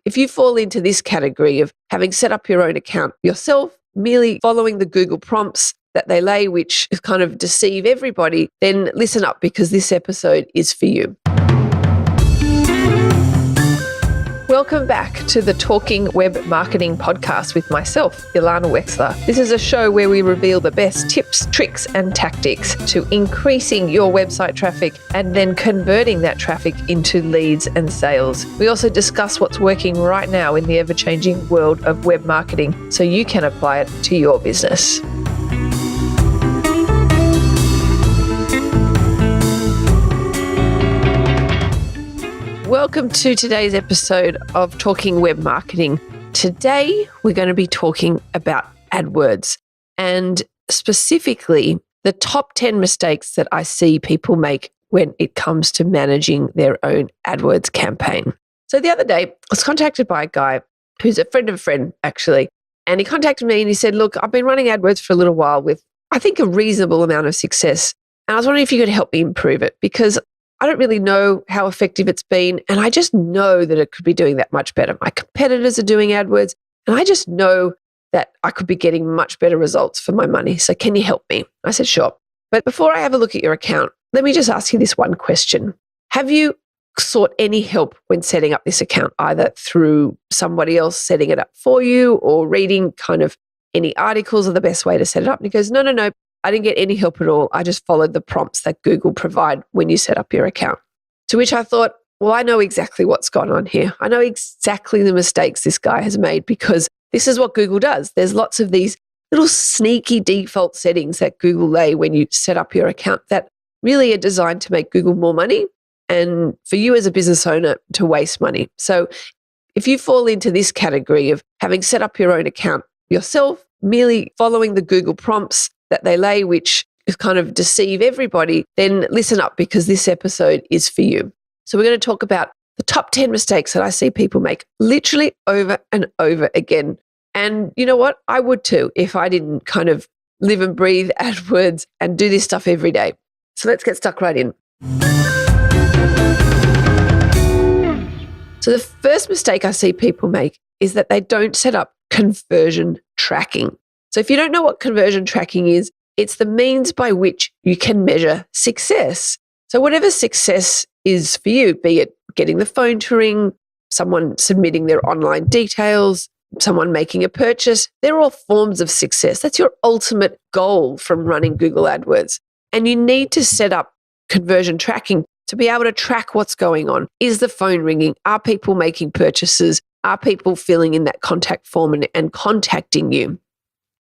If you fall into this category of having set up your own account yourself, merely following the Google prompts that they lay, which kind of deceive everybody, then listen up because this episode is for you. Welcome back to the Talking Web Marketing podcast with myself, Ilana Wexler. This is a show where we reveal the best tips, tricks, and tactics to increasing your website traffic and then converting that traffic into leads and sales. We also discuss what's working right now in the ever-changing world of web marketing so you can apply it to your business. Welcome to today's episode of Talking Web Marketing. Today, we're going to be talking about AdWords and specifically the top 10 mistakes that I see people make when it comes to managing their own AdWords campaign. So the other day, I was contacted by a guy who's a friend of a friend, actually, and he contacted me and he said, look, I've been running AdWords for a little while with, I think, a reasonable amount of success. And I was wondering if you could help me improve it because I don't really know how effective it's been, and I just know that it could be doing that much better. My competitors are doing AdWords, and I just know that I could be getting much better results for my money. So can you help me? I said, sure. But before I have a look at your account, let me just ask you this one question. Have you sought any help when setting up this account, either through somebody else setting it up for you or reading kind of any articles of the best way to set it up? And he goes, no. I didn't get any help at all. I just followed the prompts that Google provide when you set up your account. To which I thought, well, I know exactly what's gone on here. I know exactly the mistakes this guy has made because this is what Google does. There's lots of these little sneaky default settings that Google lay when you set up your account that really are designed to make Google more money and for you as a business owner to waste money. So if you fall into this category of having set up your own account yourself, merely following the Google prompts that they lay, which kind of deceive everybody, then listen up because this episode is for you. So we're going to talk about the top 10 mistakes that I see people make literally over and over again. And you know what? I would too if I didn't kind of live and breathe AdWords and do this stuff every day. So let's get stuck right in. So the first mistake I see people make is that they don't set up conversion tracking. So if you don't know what conversion tracking is, it's the means by which you can measure success. So whatever success is for you, be it getting the phone to ring, someone submitting their online details, someone making a purchase, they're all forms of success. That's your ultimate goal from running Google AdWords. And you need to set up conversion tracking to be able to track what's going on. Is the phone ringing? Are people making purchases? Are people filling in that contact form and contacting you?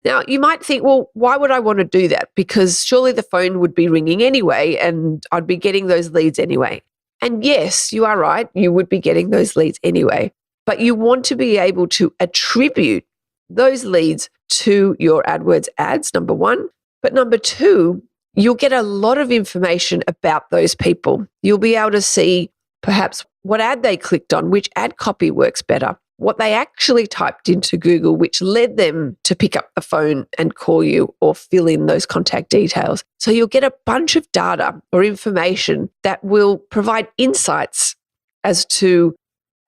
Now, you might think, well, why would I want to do that? Because surely the phone would be ringing anyway, and I'd be getting those leads anyway. And yes, you are right. You would be getting those leads anyway. But you want to be able to attribute those leads to your AdWords ads, number one. But number two, you'll get a lot of information about those people. You'll be able to see perhaps what ad they clicked on, which ad copy works better, what they actually typed into Google, which led them to pick up the phone and call you or fill in those contact details. So you'll get a bunch of data or information that will provide insights as to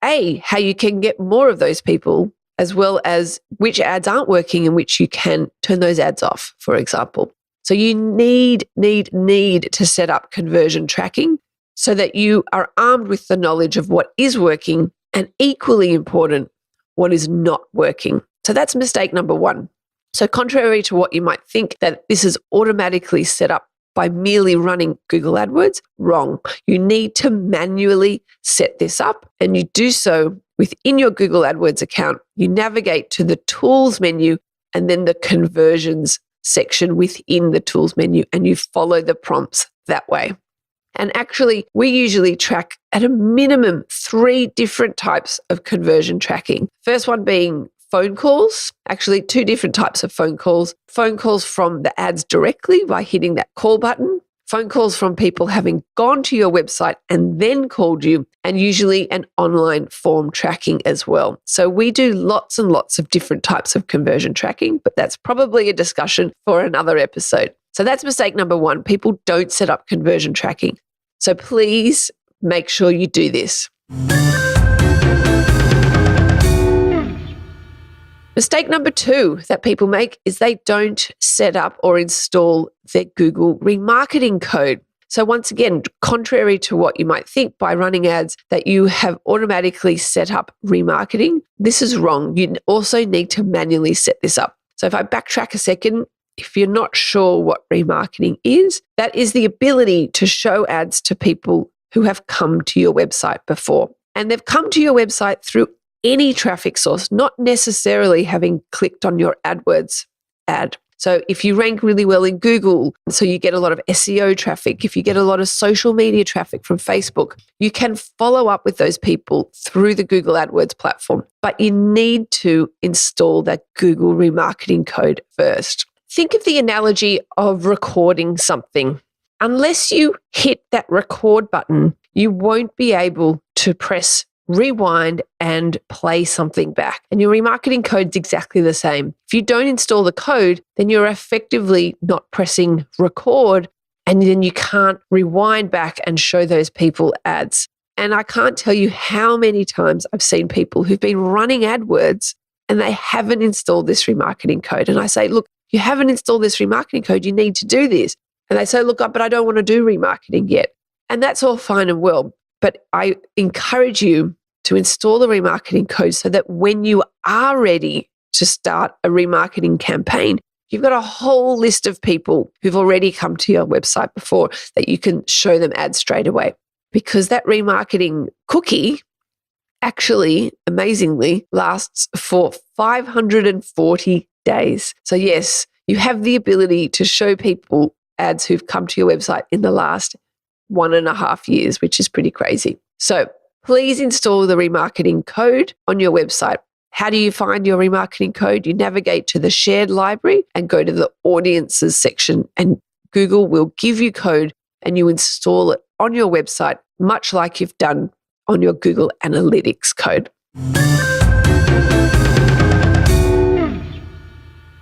A, how you can get more of those people, as well as which ads aren't working and which you can turn those ads off, for example. So you need to set up conversion tracking so that you are armed with the knowledge of what is working and equally important, what is not working. So that's mistake number one. So contrary to what you might think that this is automatically set up by merely running Google AdWords, wrong. You need to manually set this up, and you do so within your Google AdWords account. You navigate to the tools menu and then the conversions section within the tools menu, and you follow the prompts that way. And actually, we usually track at a minimum 3 different types of conversion tracking. First one being phone calls, actually 2 different types of phone calls. Phone calls from the ads directly by hitting that call button. Phone calls from people having gone to your website and then called you, and usually an online form tracking as well. So we do lots and lots of different types of conversion tracking, but that's probably a discussion for another episode. So that's mistake number 1. People don't set up conversion tracking. So please make sure you do this. Mistake number 2 that people make is they don't set up or install their Google remarketing code. So once again, contrary to what you might think by running ads that you have automatically set up remarketing, this is wrong. You also need to manually set this up. So if I backtrack a second, if you're not sure what remarketing is, that is the ability to show ads to people who have come to your website before. And they've come to your website through any traffic source, not necessarily having clicked on your AdWords ad. So if you rank really well in Google, so you get a lot of SEO traffic, if you get a lot of social media traffic from Facebook, you can follow up with those people through the Google AdWords platform. But you need to install that Google remarketing code first. Think of the analogy of recording something. Unless you hit that record button, you won't be able to press rewind and play something back. And your remarketing code's exactly the same. If you don't install the code, then you're effectively not pressing record, and then you can't rewind back and show those people ads. And I can't tell you how many times I've seen people who've been running AdWords and they haven't installed this remarketing code. And I say, look, you haven't installed this remarketing code, you need to do this. And they say, look, but I don't want to do remarketing yet. And that's all fine and well. But I encourage you to install the remarketing code so that when you are ready to start a remarketing campaign, you've got a whole list of people who've already come to your website before that you can show them ads straight away. Because that remarketing cookie actually, amazingly, lasts for 540 days. So yes, you have the ability to show people ads who've come to your website in the last 1.5 years, which is pretty crazy. So please install the remarketing code on your website. How do you find your remarketing code? You navigate to the shared library and go to the audiences section, and Google will give you code and you install it on your website, much like you've done on your Google Analytics code.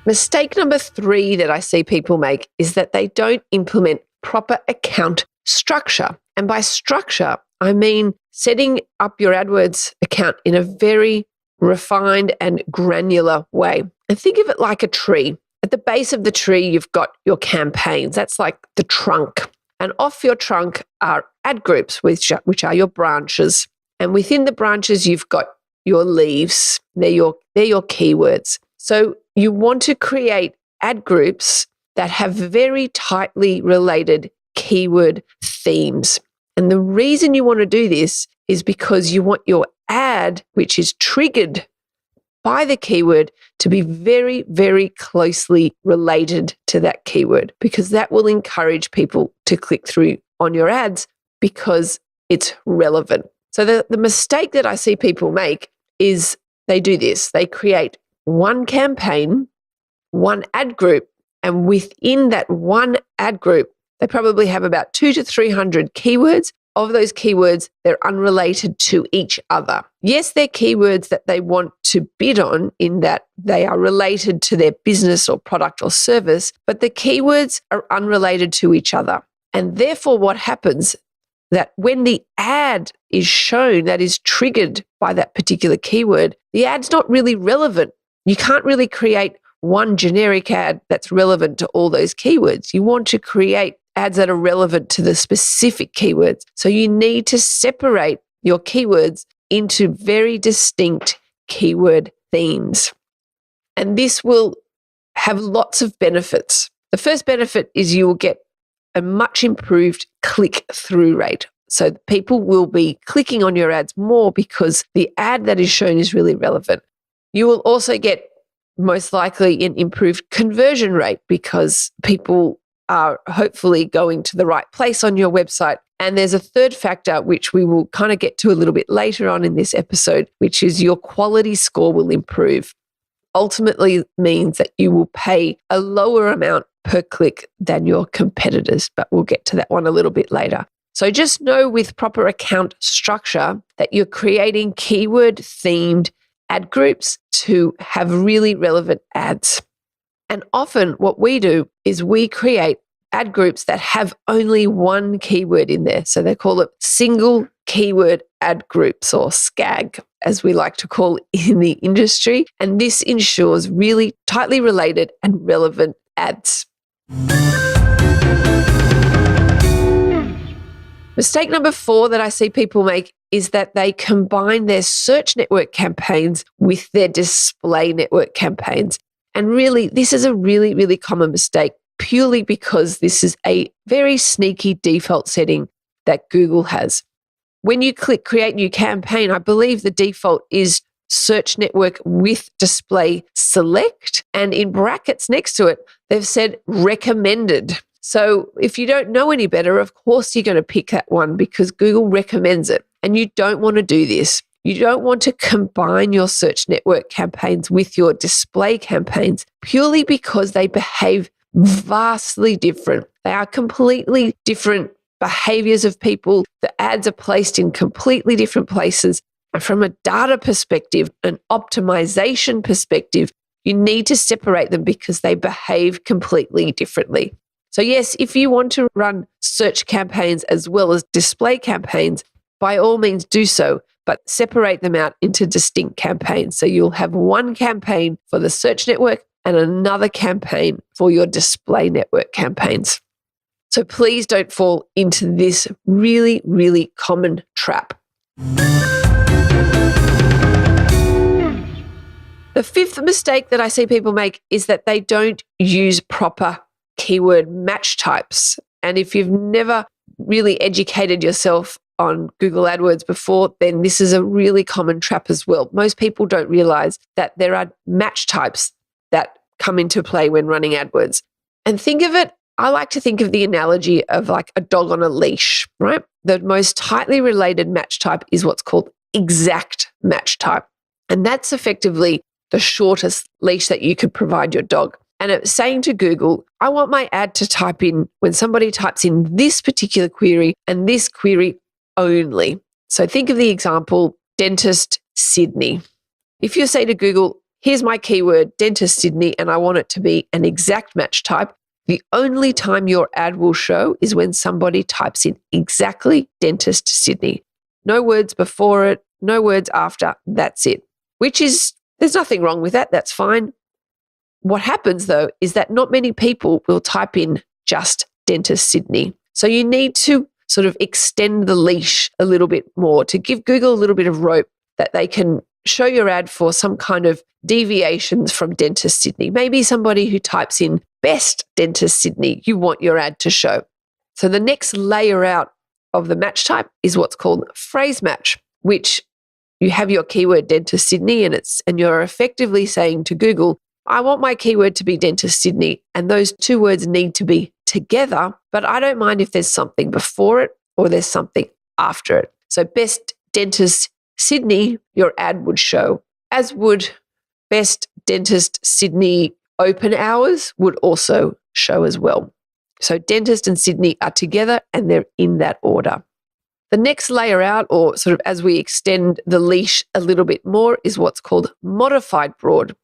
Mistake number 3 that I see people make is that they don't implement proper account structure. And by structure, I mean setting up your AdWords account in a very refined and granular way. And think of it like a tree. At the base of the tree, you've got your campaigns. That's like the trunk. And off your trunk are ad groups, which are your branches. And within the branches, you've got your leaves. They're your keywords. So you want to create ad groups that have very tightly related keyword themes. And the reason you want to do this is because you want your ad, which is triggered by the keyword, to be very, very closely related to that keyword, because that will encourage people to click through on your ads because it's relevant. So the mistake that I see people make is they do this. They create one campaign, one ad group, and within that one ad group, they probably have about 200 to 300 keywords. Of those keywords, they're unrelated to each other. Yes, they're keywords that they want to bid on in that they are related to their business or product or service, but the keywords are unrelated to each other. And therefore, what happens that when the ad is shown that is triggered by that particular keyword, the ad's not really relevant. You can't really create one generic ad that's relevant to all those keywords. You want to create ads that are relevant to the specific keywords. So you need to separate your keywords into very distinct keyword themes. And this will have lots of benefits. The first benefit is you will get a much improved click-through rate. So people will be clicking on your ads more because the ad that is shown is really relevant. You will also get most likely an improved conversion rate because people are hopefully going to the right place on your website. And there's a third factor, which we will kind of get to a little bit later on in this episode, which is your quality score will improve. Ultimately means that you will pay a lower amount per click than your competitors, but we'll get to that one a little bit later. So just know with proper account structure that you're creating keyword themed ad groups to have really relevant ads. And often what we do is we create ad groups that have only one keyword in there. So they call it single keyword ad groups, or SKAG, as we like to call in the industry. And this ensures really tightly related and relevant ads. Mistake number 4 that I see people make is that they combine their search network campaigns with their display network campaigns. And really, this is a really, really common mistake, purely because this is a very sneaky default setting that Google has. When you click Create New Campaign, I believe the default is Search Network with Display Select. And in brackets next to it, they've said Recommended. So if you don't know any better, of course you're going to pick that one because Google recommends it. And you don't want to do this. You don't want to combine your search network campaigns with your display campaigns, purely because they behave vastly different. They are completely different behaviors of people. The ads are placed in completely different places. And from a data perspective, an optimization perspective, you need to separate them because they behave completely differently. So yes, if you want to run search campaigns as well as display campaigns, by all means do so, but separate them out into distinct campaigns. So you'll have one campaign for the search network and another campaign for your display network campaigns. So please don't fall into this really, really common trap. The 5th mistake that I see people make is that they don't use proper keyword match types. And if you've never really educated yourself on Google AdWords before, then this is a really common trap as well. Most people don't realize that there are match types that come into play when running AdWords. And think of it, I like to think of the analogy of like a dog on a leash, right? The most tightly related match type is what's called exact match type. And that's effectively the shortest leash that you could provide your dog. And it's saying to Google, I want my ad to type in, when somebody types in this particular query and this query only. So think of the example, dentist Sydney. If you say to Google, here's my keyword, dentist Sydney, and I want it to be an exact match type, the only time your ad will show is when somebody types in exactly dentist Sydney. No words before it, no words after, that's it. There's nothing wrong with that, that's fine. What happens though is that not many people will type in just dentist Sydney. So you need to sort of extend the leash a little bit more to give Google a little bit of rope that they can show your ad for some kind of deviations from dentist Sydney. Maybe somebody who types in best dentist Sydney, you want your ad to show. So the next layer out of the match type is what's called phrase match, which you have your keyword dentist Sydney and you're effectively saying to Google, I want my keyword to be dentist Sydney, and those two words need to be together, but I don't mind if there's something before it or there's something after it. So best dentist Sydney, your ad would show, as would best dentist Sydney open hours would also show as well. So dentist and Sydney are together and they're in that order. The next layer out, or sort of as we extend the leash a little bit more, is what's called modified broad,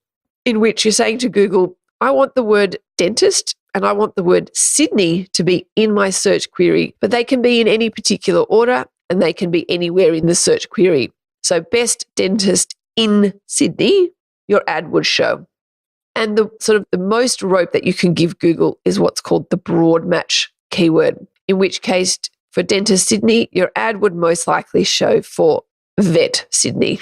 in which you're saying to Google, I want the word dentist and I want the word Sydney to be in my search query, but they can be in any particular order and they can be anywhere in the search query. So best dentist in Sydney, your ad would show. And the sort of the most rope that you can give Google is what's called the broad match keyword, in which case for dentist Sydney, your ad would most likely show for vet Sydney.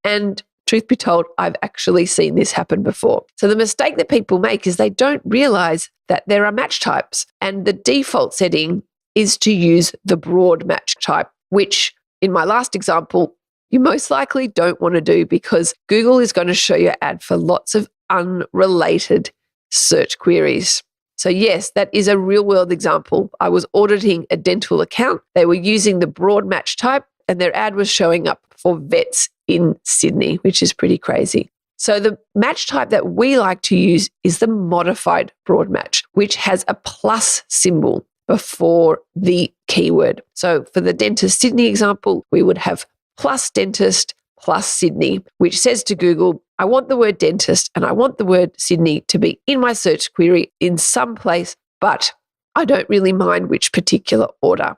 And truth be told, I've actually seen this happen before. So the mistake that people make is they don't realize that there are match types, and the default setting is to use the broad match type, which in my last example, you most likely don't want to do because Google is going to show your ad for lots of unrelated search queries. So yes, that is a real world example. I was auditing a dental account. They were using the broad match type and their ad was showing up for vets in Sydney, which is pretty crazy. So the match type that we like to use is the modified broad match, which has a plus symbol before the keyword. So for the dentist Sydney example, we would have plus dentist plus Sydney, which says to Google, I want the word dentist and I want the word Sydney to be in my search query in some place, but I don't really mind which particular order,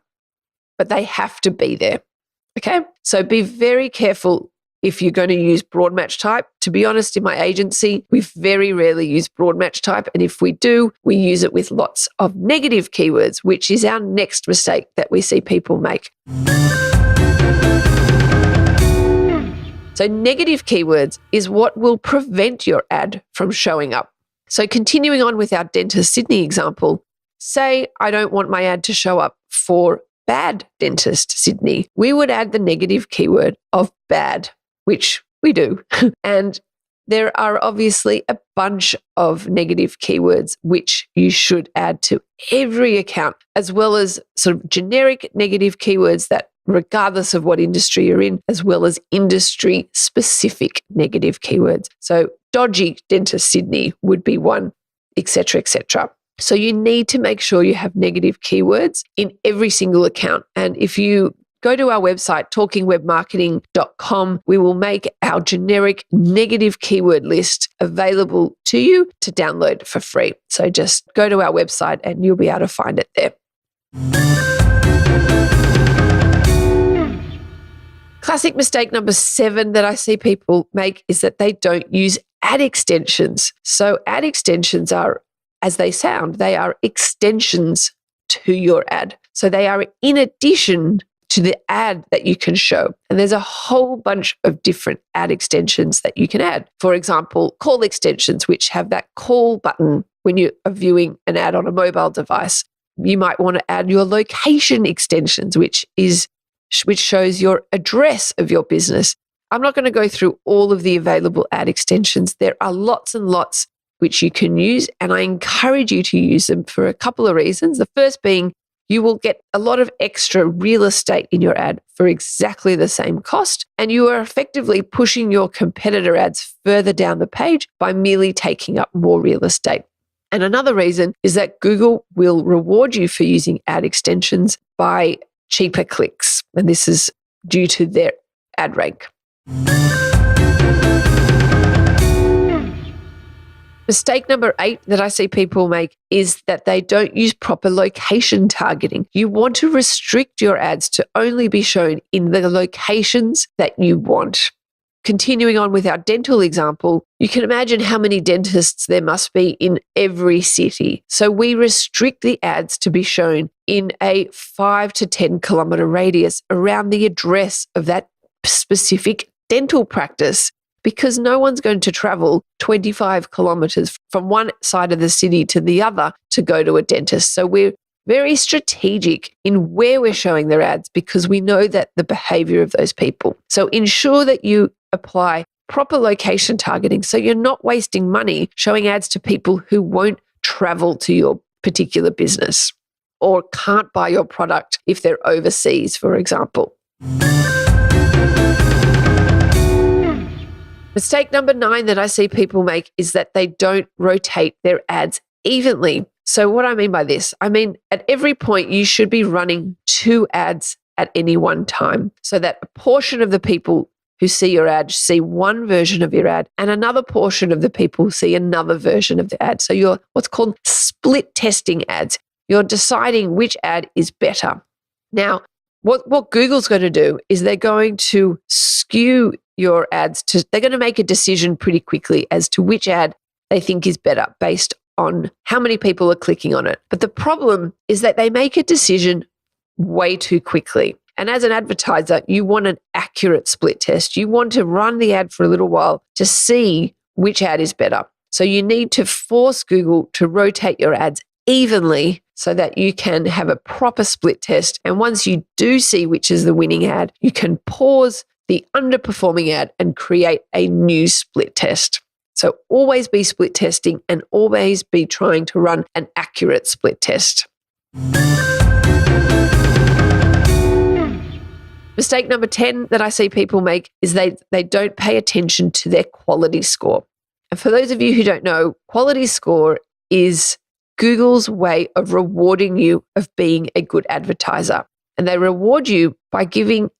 but they have to be there. Okay. So be very careful if you're going to use broad match type. To be honest, in my agency, we very rarely use broad match type. And if we do, we use it with lots of negative keywords, which is our next mistake that we see people make. So negative keywords is what will prevent your ad from showing up. So continuing on with our Dentist Sydney example, say I don't want my ad to show up for bad Dentist Sydney. We would add the negative keyword of bad, which we do. And there are obviously a bunch of negative keywords which you should add to every account, as well as sort of generic negative keywords that regardless of what industry you're in, as well as industry specific negative keywords. So dodgy Dentist Sydney would be one, etc., etc. So you need to make sure you have negative keywords in every single account. And if you go to our website, talkingwebmarketing.com, we will make our generic negative keyword list available to you to download for free. So just go to our website and you'll be able to find it there. Classic mistake number 7 that I see people make is that they don't use ad extensions. So ad extensions are, as they sound, they are extensions to your ad. So they are in addition to the ad that you can show. And there's a whole bunch of different ad extensions that you can add. For example, call extensions, which have that call button when you are viewing an ad on a mobile device. You might want to add your location extensions, which shows your address of your business. I'm not going to go through all of the available ad extensions. There are lots and lots which you can use, and I encourage you to use them for a couple of reasons. The first being you will get a lot of extra real estate in your ad for exactly the same cost, and you are effectively pushing your competitor ads further down the page by merely taking up more real estate. And another reason is that Google will reward you for using ad extensions by cheaper clicks, and this is due to their ad rank. Mistake number 8 that I see people make is that they don't use proper location targeting. You want to restrict your ads to only be shown in the locations that you want. Continuing on with our dental example, you can imagine how many dentists there must be in every city. So we restrict the ads to be shown in a 5 to 10 kilometer radius around the address of that specific dental practice, because no one's going to travel 25 kilometers from one side of the city to the other to go to a dentist. So we're very strategic in where we're showing their ads because we know that the behavior of those people. So ensure that you apply proper location targeting so you're not wasting money showing ads to people who won't travel to your particular business or can't buy your product if they're overseas, for example. Mistake number 9 that I see people make is that they don't rotate their ads evenly. So what I mean by this, I mean at every point you should be running 2 ads at any one time so that a portion of the people who see your ad see one version of your ad and another portion of the people see another version of the ad. So you're what's called split testing ads. You're deciding which ad is better. Now, what Google's going to do is they're going to skew your ads they're going to make a decision pretty quickly as to which ad they think is better based on how many people are clicking on it. But the problem is that they make a decision way too quickly. And as an advertiser, you want an accurate split test. You want to run the ad for a little while to see which ad is better. So you need to force Google to rotate your ads evenly so that you can have a proper split test. And once you do see which is the winning ad, you can pause the underperforming ad and create a new split test. So always be split testing and always be trying to run an accurate split test. Mistake number 10 that I see people make is they don't pay attention to their quality score. And for those of you who don't know, quality score is Google's way of rewarding you of being a good advertiser. And they reward you by giving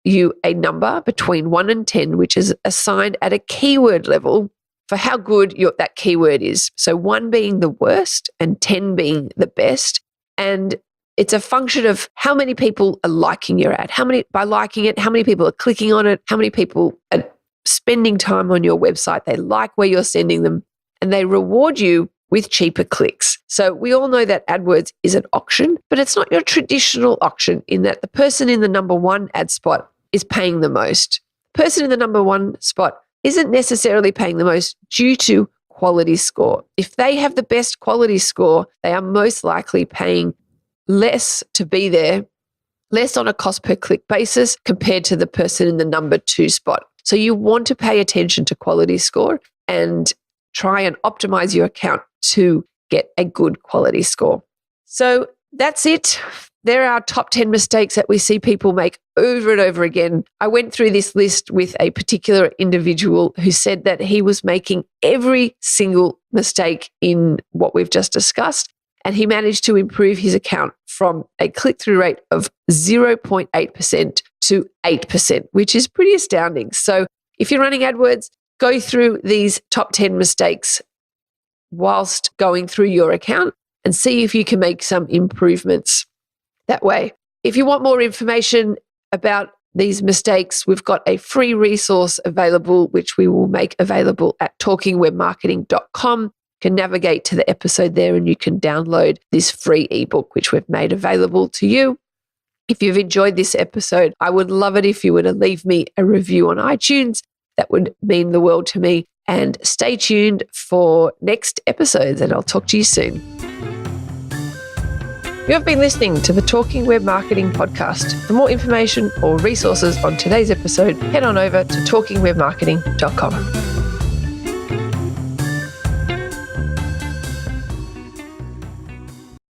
you a number between 1 and 10, which is assigned at a keyword level for how good that keyword is. So 1 being the worst and 10 being the best. And It's a function of how many people are liking your ad. By liking it, how many people are clicking on it, how many people are spending time on your website. They like where you're sending them, and they reward you with cheaper clicks. So we all know that AdWords is an auction, but it's not your traditional auction in that the person in the number one ad spot is paying the most. The person in the number one spot isn't necessarily paying the most due to quality score. If they have the best quality score, they are most likely paying less to be there, less on a cost per click basis compared to the person in the number two spot. So you want to pay attention to quality score and try and optimize your account to get a good quality score. So that's it. There are our top 10 mistakes that we see people make over and over again. I went through this list with a particular individual who said that he was making every single mistake in what we've just discussed, and he managed to improve his account from a click-through rate of 0.8% to 8%, which is pretty astounding. So if you're running AdWords, go through these top 10 mistakes whilst going through your account and see if you can make some improvements that way. If you want more information about these mistakes, we've got a free resource available, which we will make available at talkingwebmarketing.com. You can navigate to the episode there and you can download this free ebook, which we've made available to you. If you've enjoyed this episode, I would love it if you were to leave me a review on iTunes. That would mean the world to me. And stay tuned for next episodes, and I'll talk to you soon. You have been listening to the Talking Web Marketing podcast. For more information or resources on today's episode, head on over to talkingwebmarketing.com.